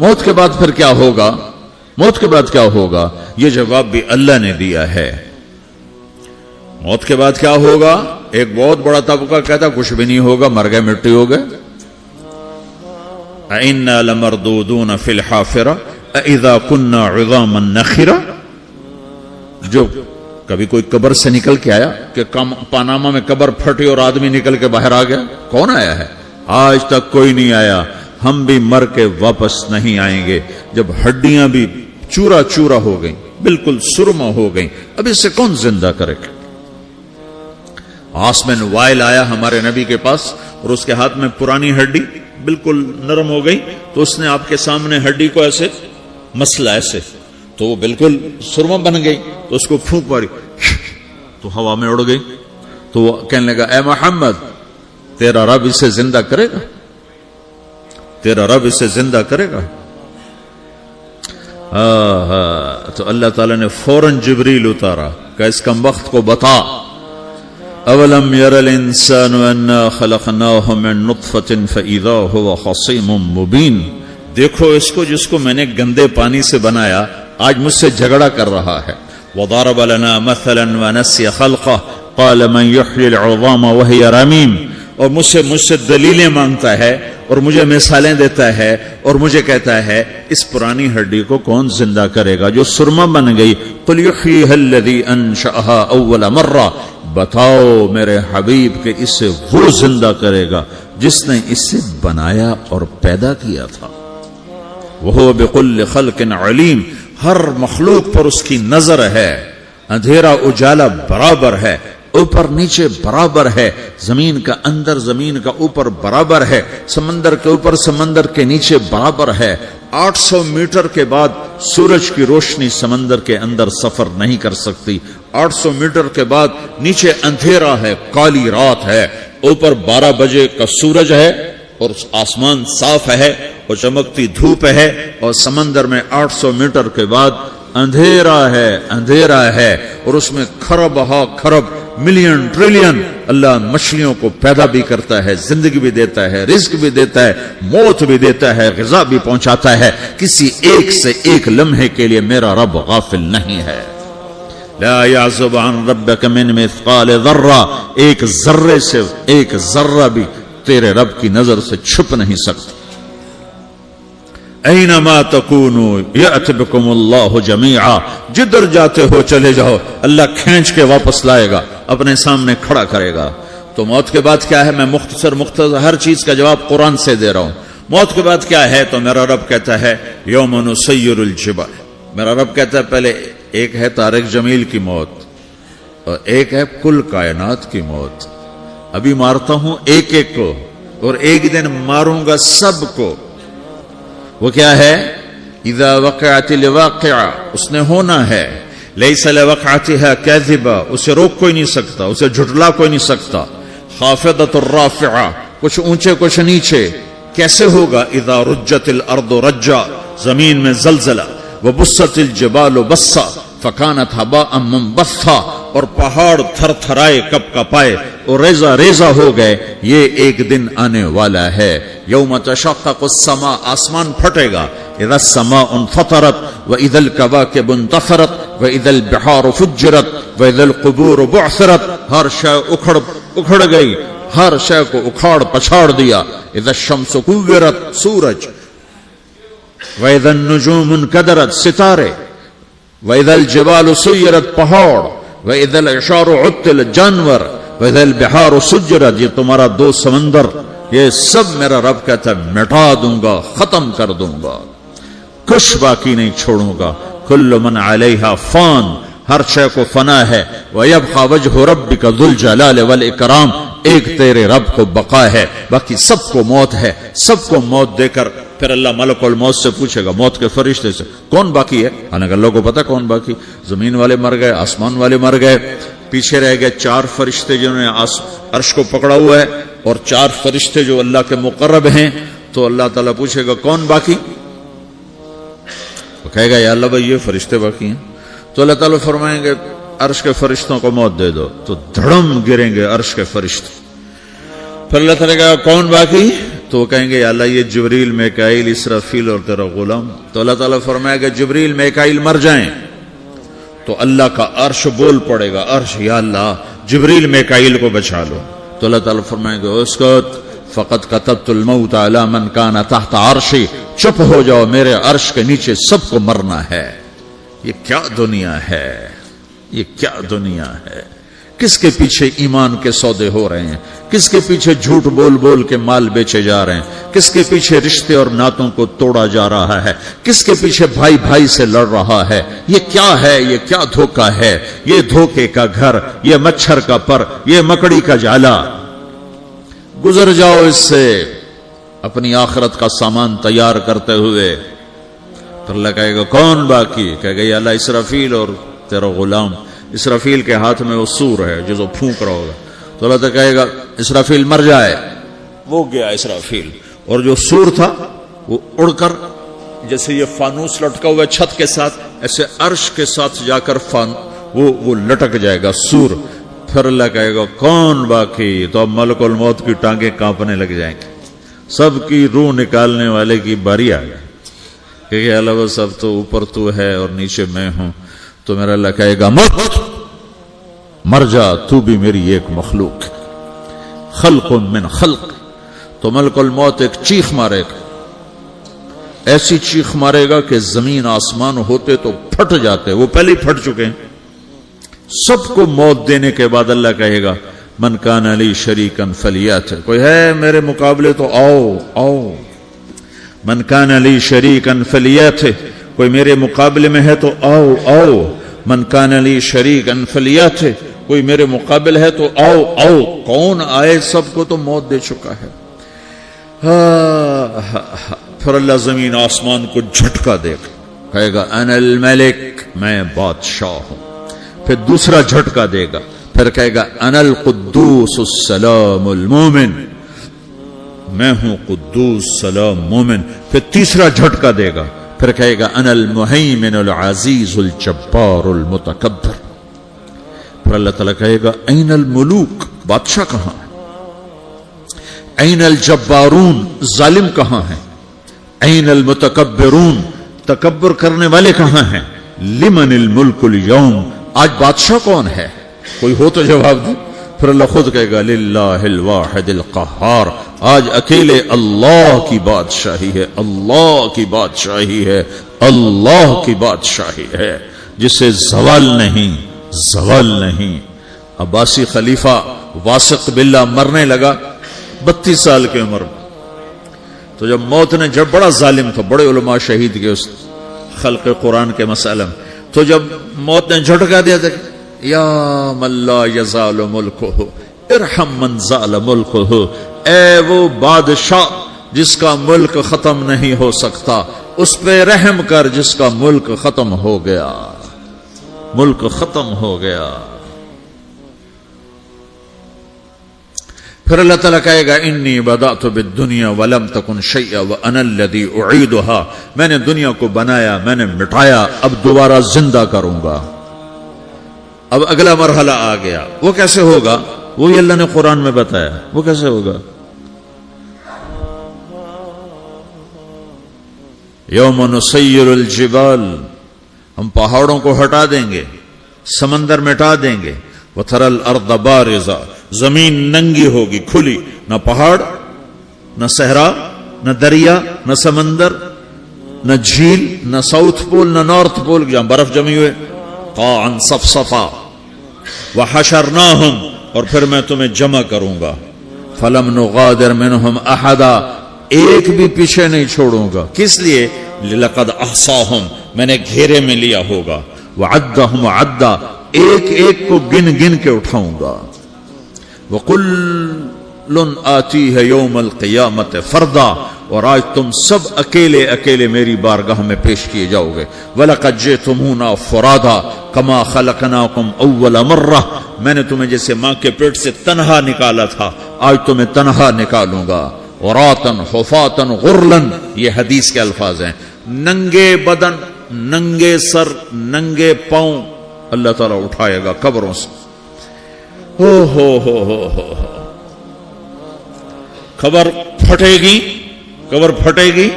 موت کے بعد پھر کیا ہوگا؟ موت کے بعد کیا ہوگا؟ یہ جواب بھی اللہ نے دیا ہے. موت کے بعد کیا ہوگا؟ ایک بہت بڑا طبقہ کہتا کچھ بھی نہیں ہوگا، مر گئے، مٹی ہو گئے. اِنَّا لَمَرْدُودُونَ فِي الْحَافِرَةِ اِذَا كُنَّا عِظَامًا نَخِرَةً. جو کبھی کوئی قبر سے نکل کے آیا کہ پاناما میں قبر پھٹی اور آدمی نکل کے باہر آ گیا؟ کون آیا ہے؟ آج تک کوئی نہیں آیا. ہم بھی مر کے واپس نہیں آئیں گے. جب ہڈیاں بھی چورا چورا ہو گئیں، بالکل سرما ہو گئیں، اب اس سے کون زندہ کرے گا؟ آسمین وائل آیا ہمارے نبی کے پاس اور اس کے ہاتھ میں پرانی ہڈی بالکل نرم ہو گئی، تو اس نے آپ کے سامنے ہڈی کو ایسے مسلا، ایسے تو وہ بالکل سرما بن گئی. تو اس کو پھونک ماری تو ہوا میں اڑ گئی. تو وہ کہنے لگا اے محمد، تیرا رب اسے زندہ کرے گا؟ تیرا رب اسے زندہ کرے گا؟ تو اللہ تعالیٰ نے فوراً جبریل اتارا کہ اس کمبخت کو بتا، اولم یر الانسان انا خلقناہ من نطفۃ فاذا هو خصیم مبین. دیکھو اس کو جس کو میں نے گندے پانی سے بنایا، آج مجھ سے جھگڑا کر رہا ہے. وضرب لنا مثلا ونسی خلقہ قال من یحیی العظام وہی رمیم. اور مجھ سے دلیلیں مانگتا ہے اور مجھے مثالیں دیتا ہے اور مجھے کہتا ہے اس پرانی ہڈی کو کون زندہ کرے گا جو سرما بن گئی. قل یحییھا الذی انشأھا اول مرہ. بتاؤ میرے حبیب کہ اسے وہ زندہ کرے گا جس نے اسے بنایا اور پیدا کیا تھا. وہو بکل خلق علیم. ہر مخلوق پر اس کی نظر ہے. اندھیرا اجالا برابر ہے، اوپر نیچے برابر ہے، زمین کا اندر زمین کا اوپر برابر ہے، سمندر کے اوپر سمندر کے نیچے برابر ہے. 800 میٹر کے بعد سورج کی روشنی سمندر کے اندر سفر نہیں کر سکتی. 800 میٹر کے بعد نیچے اندھیرا ہے، کالی رات ہے، اوپر 12 بجے کا سورج ہے اور آسمان صاف ہے اور چمکتی دھوپ ہے، اور سمندر میں 800 میٹر کے بعد اندھیرا ہے اور اس میں کھرب ہا کھرب ملین ٹریلین اللہ مچھلیوں کو پیدا بھی کرتا ہے، زندگی بھی دیتا ہے، رزق بھی دیتا ہے، موت بھی دیتا ہے، غذا بھی پہنچاتا ہے. کسی ایک سے ایک لمحے کے لیے میرا رب غافل نہیں ہے. لا يعزب عن ربك من مثقال ذرہ. ایک ذرے سے ایک ذرہ بھی تیرے رب کی نظر سے چھپ نہیں سکتا. اینما تکونوا یأت بکم اللہ جمیعا. جدھر جاتے ہو چلے جاؤ، اللہ کھینچ کے واپس لائے گا، اپنے سامنے کھڑا کرے گا. تو موت کے بعد کیا ہے؟ میں مختصر ہر چیز کا جواب قرآن سے دے رہا ہوں. موت کے بعد کیا ہے؟ تو میرا رب کہتا ہے یوم نسیر الجبال. میرا رب کہتا ہے پہلے ایک ہے طارق جمیل کی موت اور ایک ہے کل کائنات کی موت. ابھی مارتا ہوں ایک ایک کو اور ایک دن ماروں گا سب کو. وہ کیا ہے؟ اذا وقعت الواقعہ، اس نے ہونا ہے. لیس لوقعتها کاذبہ، اسے روک کوئی نہیں سکتا، اسے جھٹلا کوئی نہیں سکتا. خافضۃ الرافعہ، کچھ اونچے کچھ نیچے. کیسے ہوگا؟ اذا رجت الارض رجا، زمین میں زلزلہ. وبست الجبال بسا فکانت ہباء منبثا، اور پہاڑ تھر تھرائے کپ کپائے اور ریزہ ریزہ ہو گئے. یہ ایک دن آنے والا ہے. یوم تشقق السماء، آسمان پھٹے گا. اذا السماء انفطرت واذا الكواكب انتثرت واذا البحار فجرت واذا القبور بعثرت. ہر شے اکھڑ گئی، ہر شے کو اکھاڑ پچھاڑ دیا. اذا الشمس كورت، سورج. واذا النجوم انكدرت، ستارے. واذا الجبال سيرت، پہاڑ. واذا العشار عطلت، جانور. واذا البحار سجرت، یہ تمہارا دو سمندر. یہ سب میرا رب کہتا ہے مٹا دوں گا، ختم کر دوں گا، کچھ باقی نہیں چھوڑوں گا. کل من علیہا فان، ہر شے کو فنا ہے. وَيَبْقَى وَجْهُ رَبِّكَ ذُو الْجَلَالِ وَالْإِكْرَامِ. ایک تیرے رب کو بقا ہے، باقی سب کو موت ہے. سب کو موت دے کر پھر اللہ ملک الموت سے پوچھے گا، موت کے فرشتے سے، کون باقی ہے؟ حالانکہ اللہ کو پتا کون باقی. زمین والے مر گئے، آسمان والے مر گئے، پیچھے رہ گئے 4 فرشتے جنہوں نے عرش کو پکڑا ہوا ہے اور 4 فرشتے جو اللہ کے مقرب ہیں. تو اللہ تعالیٰ پوچھے گا کون باقی؟ وہ کہے گا یا اللہ بھائی یہ فرشتے باقی ہیں. تو اللہ تعالیٰ فرمائیں گے عرش کے فرشتوں کو موت دے دو. تو دھڑم گریں گے عرش کے فرشتے. پھر اللہ تعالیٰ کہا کون باقی؟ تو وہ کہیں گے یا اللہ یہ جبریل میکائیل اسرافیل اور تیرا غلام. تو اللہ تعالیٰ فرمائے گا جبریل میکائیل مر جائیں تو اللہ کا عرش بول پڑے گا, عرش یا اللہ جبریل میکائیل کو بچا لو. تو اللہ تعالیٰ فرمائے گا اسکت فقط کتبت الموت علی من کان تحت عرشی, چپ ہو جاؤ میرے عرش کے نیچے سب کو مرنا ہے. یہ کیا دنیا ہے, یہ کیا دنیا ہے. کس کے پیچھے ایمان کے سودے ہو رہے ہیں, کس کے پیچھے جھوٹ بول بول کے مال بیچے جا رہے ہیں, کس کے پیچھے رشتے اور ناتوں کو توڑا جا رہا ہے, کس کے پیچھے بھائی بھائی سے لڑ رہا ہے. یہ کیا ہے, یہ کیا دھوکہ ہے, یہ دھوکے کا گھر, یہ مچھر کا پر, یہ مکڑی کا جالا. گزر جاؤ اس سے اپنی آخرت کا سامان تیار کرتے ہوئے. پھر اللہ کہے گا کون باقی, کہے گا یا اللہ اسرافیل اور تیرا غلام. اسرافیل کے ہاتھ میں وہ سور ہے جو پھونک رہا ہوگا. تو اللہ تعالیٰ کہے گا اسرافیل مر جائے, وہ گیا اسرافیل. اور جو سور تھا وہ اڑ کر جیسے یہ فانوس لٹکا ہوا ہے چھت کے ساتھ, ایسے عرش کے ساتھ جا کر وہ لٹک جائے گا سور. پھر اللہ کہے گا کون باقی, تو اب ملک الموت کی ٹانگیں کانپنے لگ جائیں گی. سب کی روح نکالنے والے کی باری آ گئی کہ اللہ وہ سب تو اوپر تو ہے اور نیچے میں ہوں. تو میرا اللہ کہے گا مر جا, تو بھی میری ایک مخلوق, خلق من خلق. تو ملک الموت ایک چیخ مارے گا, ایسی چیخ مارے گا کہ زمین آسمان ہوتے تو پھٹ جاتے, وہ پہلے ہی پھٹ چکے ہیں. سب کو موت دینے کے بعد اللہ کہے گا من کان لی شریکا فلیات, کوئی ہے میرے مقابلے تو آؤ آؤ. من کان لی شریکا فلیات, کوئی میرے مقابلے میں ہے تو آؤ آؤ. من کان لی شریکا فلیات, کوئی میرے مقابل ہے تو آؤ آؤ. کون آئے, سب کو تو موت دے چکا ہے. پھر اللہ زمین آسمان کو جھٹکا دے گا, کہے گا انا الملک, میں بادشاہ ہوں. پھر دوسرا جھٹکا دے گا, پھر کہے گا انا القدوس السلام المومن, میں ہوں قدوس سلام مومن. پھر تیسرا جھٹکا دے گا, پھر کہے گا انا المہیمن العزیز الجبار المتکبر. پھر اللہ تعالیٰ کہے گا این الملوک, بادشاہ کہاں ہے؟ این الجبارون, ظالم کہاں ہیں؟ این المتکبرون, تکبر کرنے والے کہاں ہیں؟ لمن الملک اليوم, آج بادشاہ کون ہے؟ کوئی ہو تو جواب دے. پھر اللہ خود کہے گا للہ الواحد القہار, آج اکیلے اللہ کی بادشاہی ہے, اللہ کی بادشاہی ہے, اللہ کی بادشاہی ہے جسے زوال نہیں, زوال نہیں. عباسی خلیفہ واسق باللہ مرنے لگا 32 سال کی عمر میں. تو جب موت نے, جب بڑا ظالم تھا, بڑے علماء شہید کے اس خلق قرآن کے مسئلہ میں, تو جب موت نے جھٹکا دیا تھا یا من لا یزال ملکہ ارحم من زال ملکہ, اے وہ بادشاہ جس کا ملک ختم نہیں ہو سکتا, اس پہ رحم کر جس کا ملک ختم ہو گیا, ملک ختم ہو گیا. پھر اللہ تعالیٰ کہے گا انی بدأت بالدنیا ولم تکن شیئا وانا الذی اعیدہا, میں نے دنیا کو بنایا, میں نے مٹایا, اب دوبارہ زندہ کروں گا. اب اگلا مرحلہ آ گیا, وہ کیسے ہوگا؟ وہی اللہ نے قرآن میں بتایا. وہ کیسے ہوگا؟ یوم نسیر الجبال, ہم پہاڑوں کو ہٹا دیں گے, سمندر مٹا دیں گے. وتری الارض بارزہ, زمین ننگی ہوگی, کھلی, نہ پہاڑ, نہ صحرا, نہ دریا, نہ سمندر, نہ جھیل, نہ ساؤتھ پول, نہ نارتھ پول جہاں برف جمی ہوئے. قاعا صفصفا وحشرناہم, اور پھر میں تمہیں جمع کروں گا. فلم نغادر منہم احدا, ایک بھی پیچھے نہیں چھوڑوں گا. کس لیے؟ لقد احصاہم, میں نے گھیرے میں لیا ہوگا. وعدہم عدا, ایک ایک کو گن گن کے اٹھاؤں گا. وَقُلٌ آتِيهَ يَوْمَ الْقِيَامَةِ فَرْدًا, اور آج تم سب اکیلے اکیلے میری بارگاہ میں پیش کیے جاؤ گے. وَلَقَدْ جِئْتُمُونَا فُرَادًا كَمَا خَلَقْنَاكُمْ أَوَّلَ مَرَّةٍ, میں نے تمہیں جیسے ماں کے پیٹ سے تنہا نکالا تھا, آج تمہیں تنہا نکالوں گا. عُرَاةً حُفَاةً غُرْلًا, یہ حدیث کے الفاظ ہیں. ننگے بدن, ننگے سر, ننگے پاؤں اللہ تعالیٰ اٹھائے گا قبروں سے. ہو قبر پھٹے گی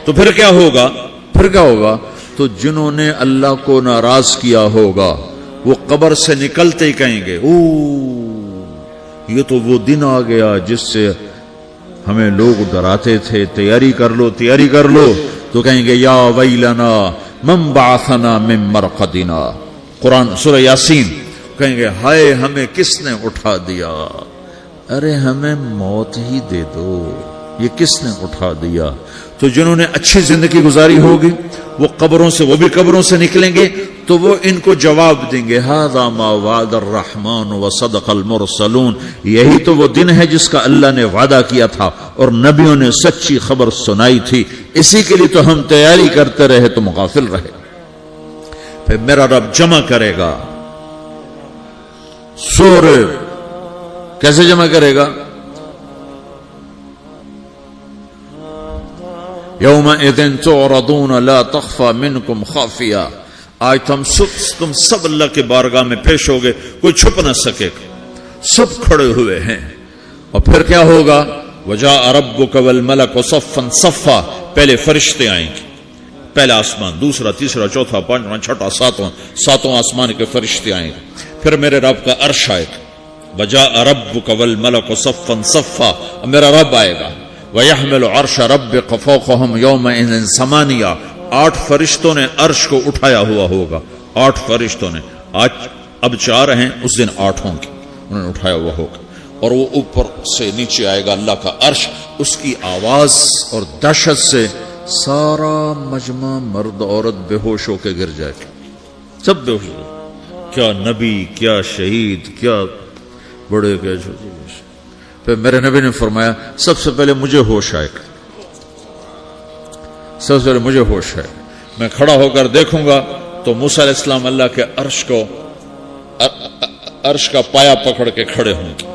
تو پھر کیا ہوگا؟ تو جنہوں نے اللہ کو ناراض کیا ہوگا وہ قبر سے نکلتے ہی کہیں گے یہ تو وہ دن آ گیا جس سے ہمیں لوگ ڈراتے تھے، تیاری کر لو تو کہیں گے یا ویلنا من بعثنا من مرقدنا، قرآن سورہ یاسین، کہیں گے ہائے ہمیں کس نے اٹھا دیا، ارے ہمیں موت ہی دے دو، یہ کس نے اٹھا دیا؟ تو جنہوں نے اچھی زندگی گزاری ہوگی وہ بھی قبروں سے نکلیں گے تو وہ ان کو جواب دیں گے ھذا ما وعد الرحمن وصدق المرسلون، یہی تو وہ دن ہے جس کا اللہ نے وعدہ کیا تھا اور نبیوں نے سچی خبر سنائی تھی، اسی کے لیے تو ہم تیاری کرتے رہے، تم غافل رہے۔ پھر میرا رب جمع کرے گا سورہ، کیسے جمع کرے گا؟ یومئذ تعرضون لا تخفى منکم خافیہ، آج تم سب اللہ کے بارگاہ میں پیش ہوگے، کوئی چھپ نہ سکے، سب کھڑے ہوئے ہیں۔ اور پھر کیا ہوگا؟ وجاء ربک والملک صفا صفا، پہلے فرشتے آئیں گے، پہلا آسمان، دوسرا، تیسرا، چوتھا، پانچواں، چھٹا، ساتواں آسمان کے فرشتے آئیں گے، پھر میرے رب کا عرش آئے گا، وجاء ربک والملک صفا صفا، میرا رب آئے گا، وَيَحْمِلُ عَرْشَ رَبِّكَ فَوْقَهُمْ يَوْمَئِذٍ ثَمَانِيَةٌ، 8 فرشتوں نے عرش کو اٹھایا ہوا ہوگا، 8 فرشتوں نے، آج اب 4 ہیں، اس دن 8 ہوں گے، انہوں نے اٹھایا ہوا ہوگا، اور وہ اوپر سے نیچے آئے گا اللہ کا عرش، اس کی آواز اور دہشت سے سارا مجمع مرد عورت بے ہوش ہو کے گر جائے گا، سب بے ہوش ہو گئے، کیا نبی، کیا شہید، کیا بڑے، کیا چھوٹے۔ پھر میرے نبی نے فرمایا سب سے پہلے مجھے ہوش آئے گا، سب سے پہلے مجھے ہوش ہے، میں کھڑا ہو کر دیکھوں گا تو موسیٰ علیہ السلام اللہ کے عرش کا پایا پکڑ کے کھڑے ہوں گے،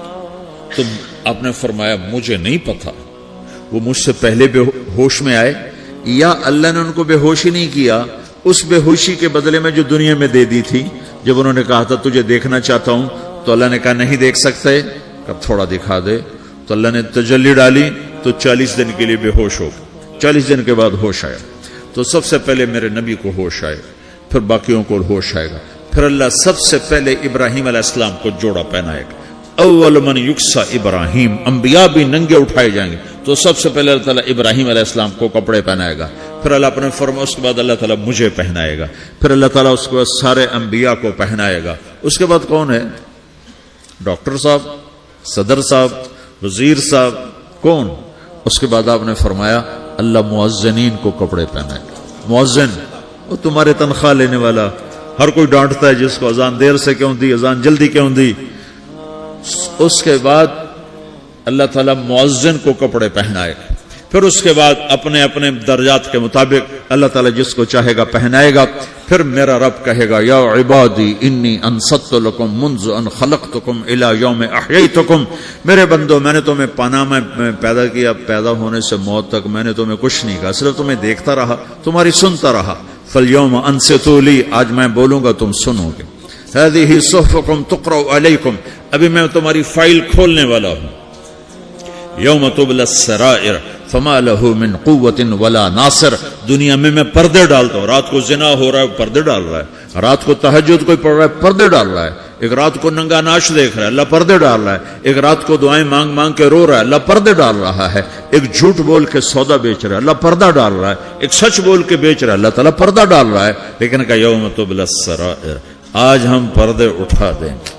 تو آپ نے فرمایا مجھے نہیں پتا وہ مجھ سے پہلے بے ہوش میں آئے یا اللہ نے ان کو بے ہوشی نہیں کیا، اس بے ہوشی کے بدلے میں جو دنیا میں دے دی تھی، جب انہوں نے کہا تھا تجھے دیکھنا چاہتا ہوں تو اللہ نے کہا نہیں دیکھ سکتے، اب تھوڑا دکھا دے، تو اللہ نے تجلی ڈالی تو 40 دن کے لیے بے ہوش ہو گئے، 40 دن کے بعد ہوش آیا، تو سب سے پہلے میرے نبی کو ہوش آئے، پھر باقیوں کو ہوش آئے گا، پھر اللہ سب سے پہلے ابراہیم علیہ السلام کو جوڑا پہنائے گا، اول من یکسا ابراہیم، انبیاء بھی ننگے اٹھائے جائیں گے، تو سب سے پہلے اللہ تعالیٰ ابراہیم علیہ السلام کو کپڑے پہنائے گا، پھر اللہ اپنے فرما، اس کے بعد اللہ تعالیٰ مجھے پہنائے گا، پھر اللہ تعالیٰ اس کے بعد سارے انبیاء کو پہنائے گا، اس کے بعد کون ہے؟ ڈاکٹر صاحب، صدر صاحب، وزیر صاحب، کون؟ اس کے بعد آپ نے فرمایا اللہ مؤذنین کو کپڑے پہنائے گا، مؤذن وہ تمہارے تنخواہ لینے والا، ہر کوئی ڈانٹتا ہے جس کو اذان دیر سے کیوں دی، اذان جلدی کیوں دی، اس کے بعد اللہ تعالیٰ مؤذن کو کپڑے پہنائے گا، پھر اس کے بعد اپنے اپنے درجات کے مطابق اللہ تعالیٰ جس کو چاہے گا پہنائے گا، پھر میرا رب کہے گا یا عبادی انی انصت لکم منذ ان خلقتکم الی یوم احییتکم، میرے بندو میں نے تمہیں پاناما میں پیدا کیا، پیدا ہونے سے موت تک میں نے تمہیں کچھ نہیں کہا، صرف تمہیں دیکھتا رہا، تمہاری سنتا رہا، فالیوم انصتوا لی، آج میں بولوں گا تم سنو گے، ہذہ صحفکم تقرأ علیکم، ابھی میں تمہاری فائل کھولنے والا ہوں، یوم تبلی السرائر فما له من قوت ولا ناصر، دنیا میں پردے ڈالتا ہوں، رات کو زنا ہو رہا ہے پردے ڈال رہا ہے، رات کو تہجد کوئی پڑھ رہا ہے پردے ڈال رہا ہے، ایک رات کو ننگا ناچ دیکھ رہا ہے اللہ پردے ڈال رہا ہے، ایک رات کو دعائیں مانگ مانگ کے رو رہا ہے اللہ پردے ڈال رہا ہے، ایک جھوٹ بول کے سودا بیچ رہا ہے اللہ پردہ ڈال رہا ہے، ایک سچ بول کے بیچ رہا ہے اللہ تعالیٰ پردہ ڈال رہا ہے، لیکن کہ یوم تبلی السرائر، آج ہم پردے اٹھا دیں گے،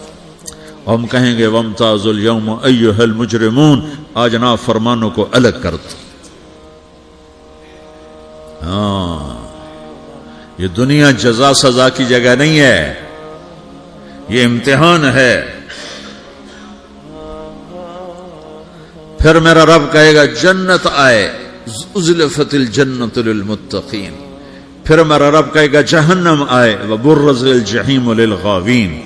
ہم کہیں گے وامتازوا اليوم ایھا المجرمون، آج نافرمانوں کو الگ کر دو۔ ہاں، یہ دنیا جزا سزا کی جگہ نہیں ہے، یہ امتحان ہے۔ پھر میرا رب کہے گا جنت آئے، ازلفت الجنت للمتقین، پھر میرا رب کہے گا جہنم آئے، وبرز الجحیم للغاوین،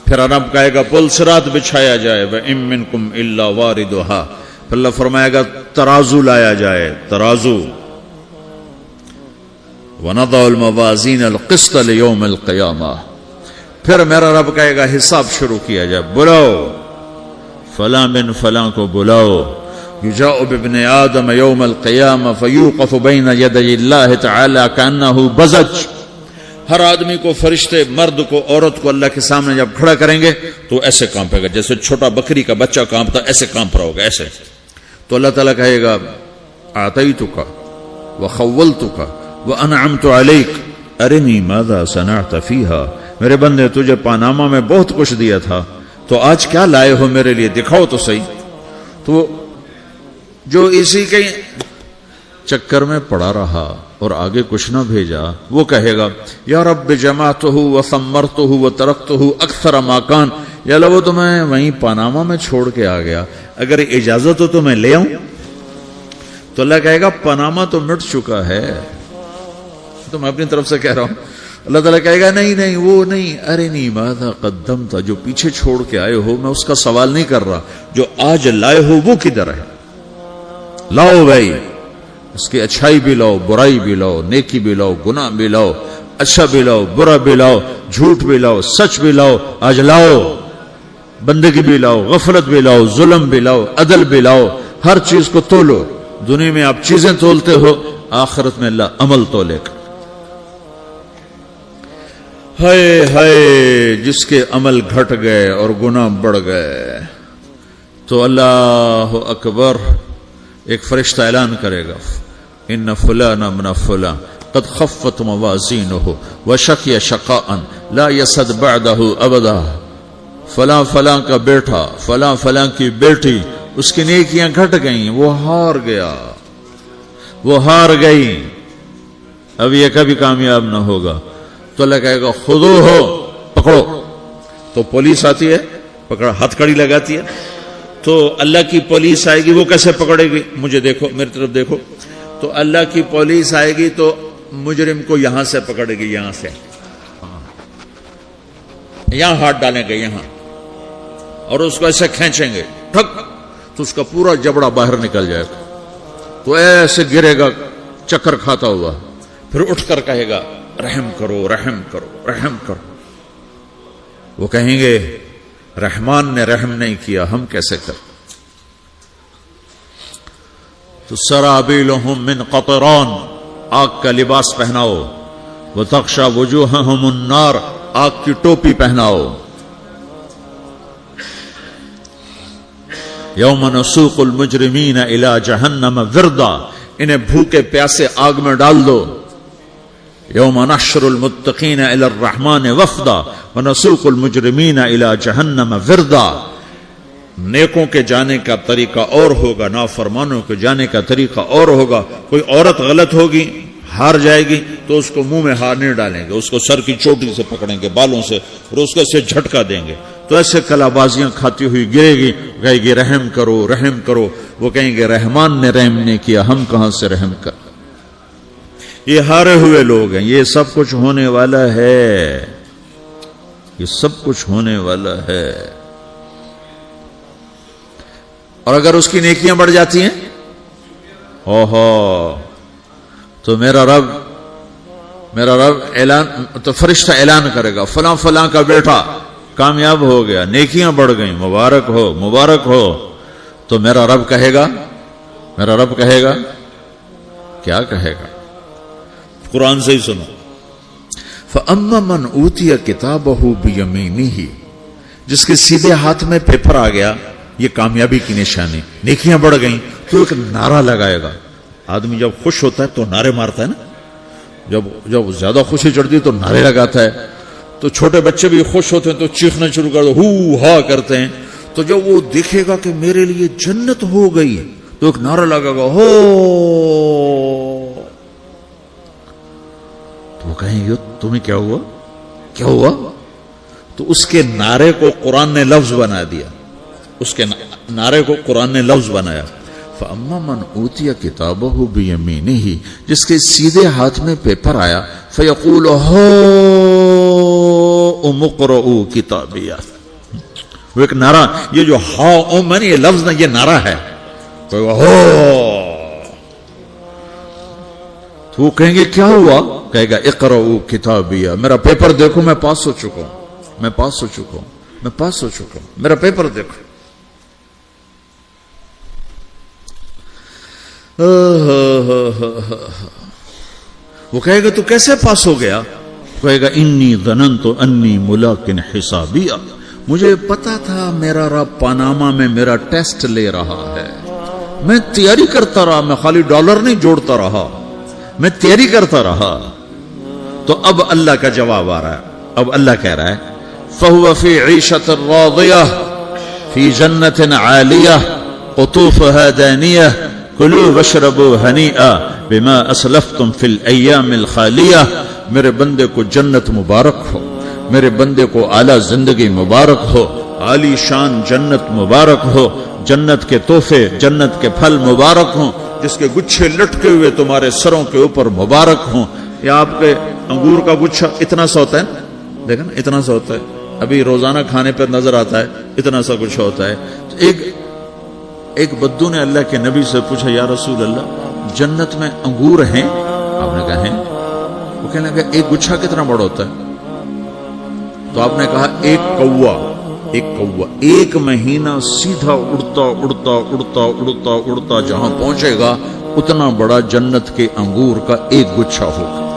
پھر رب کہے گا پل صراط بچھایا جائے، وَإِن مِّنكُمْ إِلَّا وَارِدُهَا، پھر اللہ فرمائے گا ترازو لایا جائے، ترازو، وَنَضَعُ الْمَوَازِينَ الْقِسْطَ لِيَوْمِ الْقِيَامَةِ، پھر میرا رب کہے گا حساب شروع کیا جائے، بلاؤ فلاں بن فلاں کو بلاؤ، یجاء بابن آدم یوم القیامہ فیوقف بین یدی اللہ تعالی کانہ بزج، ہر آدمی کو، فرشتے، مرد کو، عورت کو اللہ کے سامنے جب کھڑا کریں گے تو ایسے کانپے گا جیسے چھوٹا بکری کا بچہ کانپتا، ایسے کانپ رہا ہوگا ایسے. تو اللہ تعالیٰ کہے گا اعطیتک وخولتک وانعمت علیک ارنی ماذا صنعت فیہا، میرے بندے تجھے پاناما میں بہت کچھ دیا تھا، تو آج کیا لائے ہو میرے لیے، دکھاؤ تو صحیح. تو جو اسی کے چکر میں پڑا رہا اور آگے کچھ نہ بھیجا، وہ کہے گا یا رب جمعتہ وثمرتہ وترکتہ اکثر ما کان، یا اللہ وہ تو میں وہیں پاناما میں چھوڑ کے آ گیا، اگر اجازت ہو تو میں لے آؤں. تو اللہ کہے گا پاناما تو مٹ چکا ہے، تو میں اپنی طرف سے کہہ رہا ہوں. اللہ تعالیٰ کہے گا نہیں نہیں وہ نہیں، ارنی ماذا قدمت، جو پیچھے چھوڑ کے آئے ہو میں اس کا سوال نہیں کر رہا، جو آج لائے ہو وہ کدھر ہے، لاؤ بھائی، اس کی اچھائی بھی لاؤ، برائی بھی لاؤ، نیکی بھی لاؤ، گناہ بھی لاؤ، اچھا بھی لاؤ، برا بھی لاؤ، جھوٹ بھی لاؤ، سچ بھی لاؤ، آج لاؤ، بندگی بھی لاؤ، غفلت بھی لاؤ، ظلم بھی لاؤ، عدل بھی لاؤ، ہر چیز کو تولو. دنیا میں آپ چیزیں تولتے ہو، آخرت میں اللہ عمل تولے گا. ہائے ہائے جس کے عمل گھٹ گئے اور گناہ بڑھ گئے، تو اللہ اکبر، ایک فرشتہ اعلان کرے گا ان فلان من فلان قد خفت موازینہ وشقی شقاء لا یسد بعدہ ابدا، فلاں فلاں کا بیٹا، فلاں فلاں کی بیٹی، اس کی نیکیاں گھٹ گئیں، وہ ہار گیا، وہ ہار گئی، اب یہ کبھی کامیاب نہ ہوگا. تو اللہ کہے گا خودو ہو، پکڑو. تو پولیس آتی ہے، پکڑا، ہتھ کڑی لگاتی ہے. تو اللہ کی پولیس آئے گی، وہ کیسے پکڑے گی، مجھے دیکھو، میری طرف دیکھو. تو اللہ کی پولیس آئے گی تو مجرم کو یہاں سے پکڑے گی، یہاں سے، یہاں ہاتھ ڈالیں گے یہاں، اور اس کو ایسے کھینچیں گے، ٹھک، تو اس کا پورا جبڑا باہر نکل جائے گا. تو ایسے گرے گا چکر کھاتا ہوا، پھر اٹھ کر کہے گا رحم کرو، رحم کرو، رحم کرو. وہ کہیں گے رحمان نے رحم نہیں کیا، ہم کیسے کر. تو سرابیلہم من قطران، آگ کا لباس پہناؤ، وتغشا وجوہہم النار، آگ کی ٹوپی پہناؤ. یوم نسوق المجرمین الی جہنم وردا، انہیں بھوکے پیاسے آگ میں ڈال دو. یوم نحشر المتقین الی الرحمن وفدا ونسوق المجرمین الی جہنم وردا. نیکوں کے جانے کا طریقہ اور ہوگا، نافرمانوں کے جانے کا طریقہ اور ہوگا. کوئی عورت غلط ہوگی، ہار جائے گی، تو اس کو منہ میں ہار نہیں ڈالیں گے، اس کو سر کی چوٹی سے پکڑیں گے، بالوں سے، اور اس کو ایسے جھٹکا دیں گے. تو ایسے کلا بازیاں کھاتی ہوئی گرے گی، کہے گی رحم کرو، رحم کرو. وہ کہیں گے رحمان نے رحم نہیں کیا، ہم کہاں سے رحم کر. یہ ہارے ہوئے لوگ ہیں. یہ سب کچھ ہونے والا ہے، یہ سب کچھ ہونے والا ہے. اور اگر اس کی نیکیاں بڑھ جاتی ہیں، اوہو، تو میرا رب اعلان، تو فرشتہ اعلان کرے گا فلاں فلاں کا بیٹا کامیاب ہو گیا، نیکیاں بڑھ گئیں، مبارک ہو، مبارک ہو. تو میرا رب کہے گا کیا کہے گا؟ قرآن سے ہی سنو. فَأَمَّا مَنْ أُوتِيَ كِتَابَهُ بِيَمِينِهِ، جس کے سیدھے ہاتھ میں پیپر آ گیا، یہ کامیابی کی نشانی، نیکیاں بڑھ گئیں. تو ایک نعرہ لگائے گا. آدمی جب خوش ہوتا ہے تو نعرے مارتا ہے نا، جب زیادہ خوشی چڑھتی ہے تو نعرے لگاتا ہے. تو چھوٹے بچے بھی خوش ہوتے ہیں تو چیخنا شروع کر دو، ہو ہا کرتے ہیں. تو جب وہ دیکھے گا کہ میرے لیے جنت ہو گئی، تو ایک نعرہ لگے گا، ہو. تو وہ کہیں گے تمہیں کیا ہوا، کیا ہوا؟ تو اس کے نعرے کو قرآن نے لفظ بنا دیا، اس کے نعرے کو قرآن نے لفظ بنایا. فَأَمَّا مَنْ أُوتِيَ كِتَابَهُ بِيَمِينِهِ، جس کے سیدھے ہاتھ میں پیپر آیا، فَيَقُولُ هَاؤمُ اقْرَءُوا كِتَابِيَهْ. وہ ایک نعرہ، یہ جو ہاؤم ہے، یہ لفظ نہ، یہ نعرہ ہے. تو وہ کہیں گے کیا ہوا؟ کہے گا اقرؤوا کتابیہ، میرا پیپر دیکھو، میں پاس ہو چکا ہوں، میں پاس ہو چکا ہوں، میں پاس ہو چکا ہوں، میرا پیپر دیکھو. وہ کہے گا تو کیسے پاس ہو گیا؟ کہے گا انی ظننت انی ملاقن حسابیہ، مجھے پتا تھا میرا رب پاناما میں میرا ٹیسٹ لے رہا ہے، میں تیاری کرتا رہا، میں خالی ڈالر نہیں جوڑتا رہا، میں تیاری کرتا رہا۔ تو اب اللہ کا جواب آ رہا ہے، اب اللہ کہہ رہا ہے فَهُوَ فِي عِيشَةٍ رَاضِيَةٍ فِي جَنَّةٍ عَالِيَةٍ قُطُوفُهَا دَانِيَةٌ كُلُوا وَاشْرَبُوا هَنِيئًا بِمَا أَسْلَفْتُمْ فِي الْأَيَّامِ الْخَالِيَةِ، میرے بندے کو جنت مبارک ہو، میرے بندے کو اعلیٰ زندگی مبارک ہو، عالی شان جنت مبارک ہو، جنت کے تحفے، جنت کے پھل مبارک ہوں، جس کے گچھے لٹکے ہوئے تمہارے سروں کے اوپر مبارک ہوں۔ یا آپ کے انگور کا گچھا اتنا سا ہوتا ہے نا، دیکھیں نا اتنا سا ہوتا ہے، ابھی روزانہ کھانے پر نظر آتا ہے، اتنا سا گچھا ہوتا ہے۔ ایک بدو نے اللہ کے نبی سے پوچھا یا رسول اللہ جنت میں انگور ہیں؟ آپ نے کہا ہیں۔ وہ کہنے لگا ایک گچھا کتنا بڑا ہوتا ہے؟ تو آپ نے کہا ایک مہینہ سیدھا اڑتا اڑتا اڑتا اڑتا اڑتا جہاں پہنچے گا اتنا بڑا جنت کے انگور کا ایک گچھا ہوگا۔